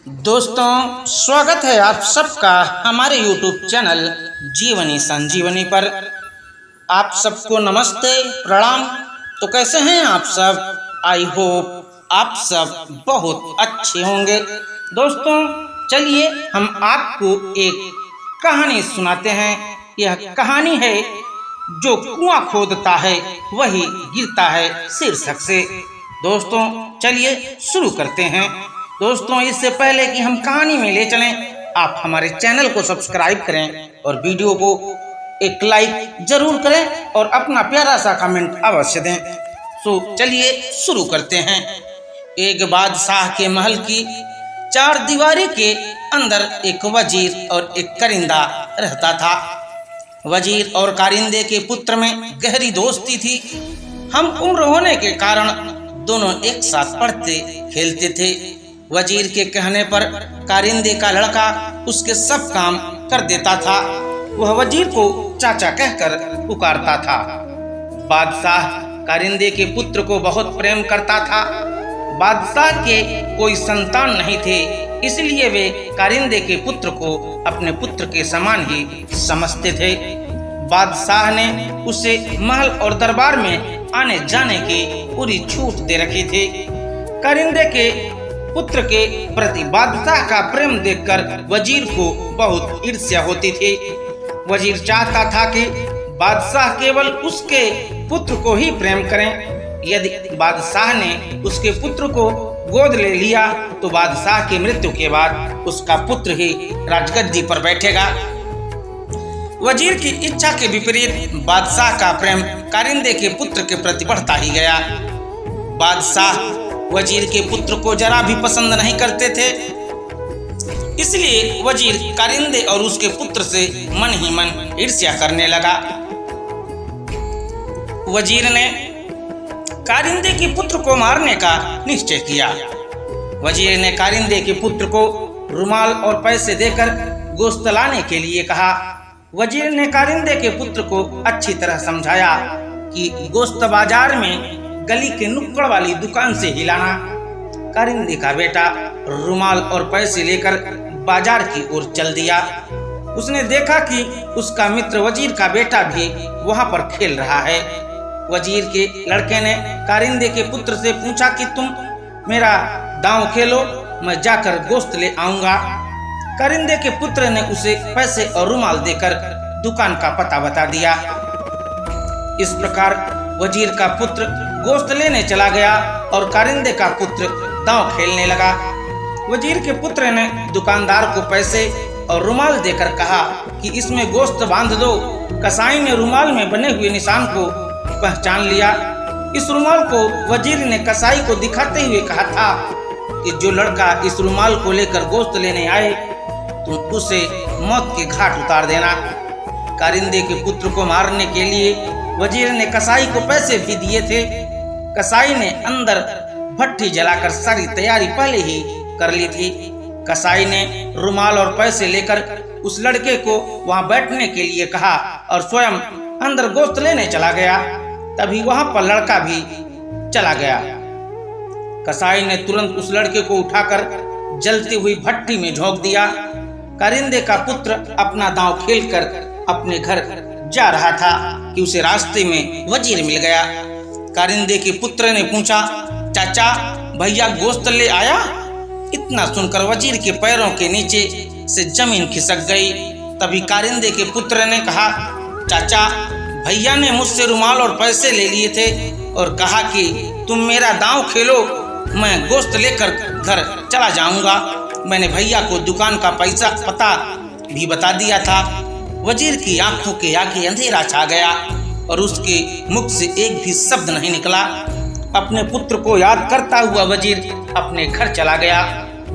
दोस्तों, स्वागत है आप सबका हमारे YouTube चैनल जीवनी संजीवनी पर। आप सबको नमस्ते, प्रणाम। तो कैसे हैं आप सब? आई होप आप सब बहुत अच्छे होंगे। दोस्तों, चलिए हम आपको एक कहानी सुनाते हैं। यह कहानी है जो कुआं खोदता है वही गिरता है शीर्षक से। दोस्तों, चलिए शुरू करते हैं। दोस्तों, इससे पहले कि हम कहानी में ले चलें, आप हमारे चैनल को सब्सक्राइब करें और वीडियो को एक लाइक जरूर करें और अपना प्यारा सा कमेंट अवश्य दें। तो चलिए शुरू करते हैं। एक बादशाह के महल की चार दीवारी के अंदर एक वजीर और एक कारिंदा रहता था। वजीर और कारिंदे के पुत्र में गहरी दोस्ती थी। हम उम्र होने के कारण दोनों एक साथ पढ़ते खेलते थे। वजीर के कहने पर कारिंदे का लड़का उसके सब काम कर देता था। वह वजीर को चाचा कहकर पुकारता था। बादशाह कारिंदे के पुत्र को बहुत प्रेम करता था। बादशाह के कोई संतान नहीं थे, इसलिए वे कारिंदे के पुत्र को अपने पुत्र के समान ही समझते थे। बादशाह ने उसे महल और दरबार में आने जाने की पूरी छूट दे रखी थी। कारिंदे के पुत्र के प्रति बादशाह का प्रेम देखकर वजीर को बहुत ईर्ष्या होती थी। वजीर चाहता था कि बादशाह केवल उसके पुत्र को ही प्रेम करें। यदि बादशाह ने उसके पुत्र को गोद ले लिया तो बादशाह की मृत्यु के बाद उसका पुत्र ही राजगद्दी पर बैठेगा। वजीर की इच्छा के विपरीत बादशाह का प्रेम कारिंदे के पुत्र के प्रति बढ़ता ही गया। बादशाह वजीर के पुत्र को जरा भी पसंद नहीं करते थे, इसलिए वजीर कारिंदे और उसके पुत्र से मन ही मन ईर्ष्या करने लगा। वजीर ने कारिंदे के पुत्र को मारने का निश्चय किया। वजीर ने कारिंदे के पुत्र को रुमाल और पैसे देकर गोश्त लाने के लिए कहा। वजीर ने कारिंदे के पुत्र को अच्छी तरह समझाया कि गोश्त बाजार में गली के नुक्कड़ वाली दुकान से ही लाना। कारिंदे का बेटा रुमाल और पैसे लेकर बाजार की ओर चल दिया। उसने देखा कि उसका मित्र वजीर का बेटा भी वहां पर खेल रहा है। वजीर के लड़के ने कारिंदे के पुत्र से पूछा कि तुम मेरा दांव खेलो, मैं जाकर गोश्त ले आऊंगा। कारिंदे के पुत्र ने उसे पैसे और रुमाल देकर दुकान का पता बता दिया। इस प्रकार वजीर का पुत्र गोश्त लेने चला गया और कारिंदे का पुत्र दांव खेलने लगा। वजीर के पुत्र ने दुकानदार को पैसे और रुमाल देकर कहा कि इसमें गोश्त बांध दो। कसाई ने रुमाल में बने हुए निशान को पहचान लिया। इस रुमाल को वजीर ने कसाई को दिखाते हुए कहा था कि जो लड़का इस रुमाल को लेकर गोश्त लेने आए तुम उसे मौत के घाट उतार देना। कारिंदे के पुत्र को मारने के लिए वजीर ने कसाई को पैसे भी दिए थे। कसाई ने अंदर भट्टी जलाकर सारी तैयारी पहले ही कर ली थी। कसाई ने रुमाल और पैसे लेकर उस लड़के को वहां बैठने के लिए कहा और स्वयं अंदर गोश्त लेने चला गया। तभी वहां पर लड़का भी चला गया। कसाई ने तुरंत उस लड़के को उठाकर जलती हुई भट्टी में झोंक दिया। कारिंदे का पुत्र अपना दांव खेलकर अपने घर जा रहा था कि उसे रास्ते में वजीर मिल गया। कारिंदे के पुत्र ने पूछा, चाचा भैया गोश्त ले आया? इतना सुनकर वजीर के पैरों के नीचे से जमीन खिसक गई। तभी कारिंदे के पुत्र ने कहा, चाचा भैया ने मुझसे रुमाल और पैसे ले लिए थे और कहा कि तुम मेरा दांव खेलो, मैं गोश्त लेकर घर चला जाऊंगा। मैंने भैया को दुकान का पैसा पता भी बता दिया था। वजीर की आंखों के आगे अंधेरा छा गया और उसके मुख से एक भी शब्द नहीं निकला। अपने पुत्र को याद करता हुआ वजीर अपने घर चला गया।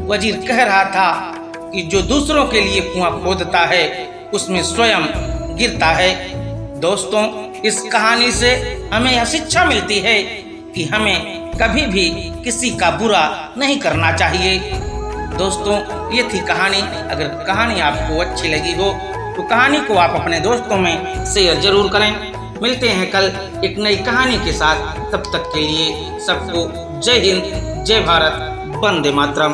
वजीर कह रहा था कि जो दूसरों के लिए कुआं खोदता है उसमें स्वयं गिरता है। दोस्तों, इस कहानी से हमें यह शिक्षा मिलती है कि हमें कभी भी किसी का बुरा नहीं करना चाहिए। दोस्तों, ये थी कहानी। अगर कहानी आपको अच्छी लगी हो तो कहानी को आप अपने दोस्तों में शेयर जरूर करें। मिलते हैं कल एक नई कहानी के साथ। तब तक के लिए सबको जय हिंद, जय भारत, वंदे मातरम।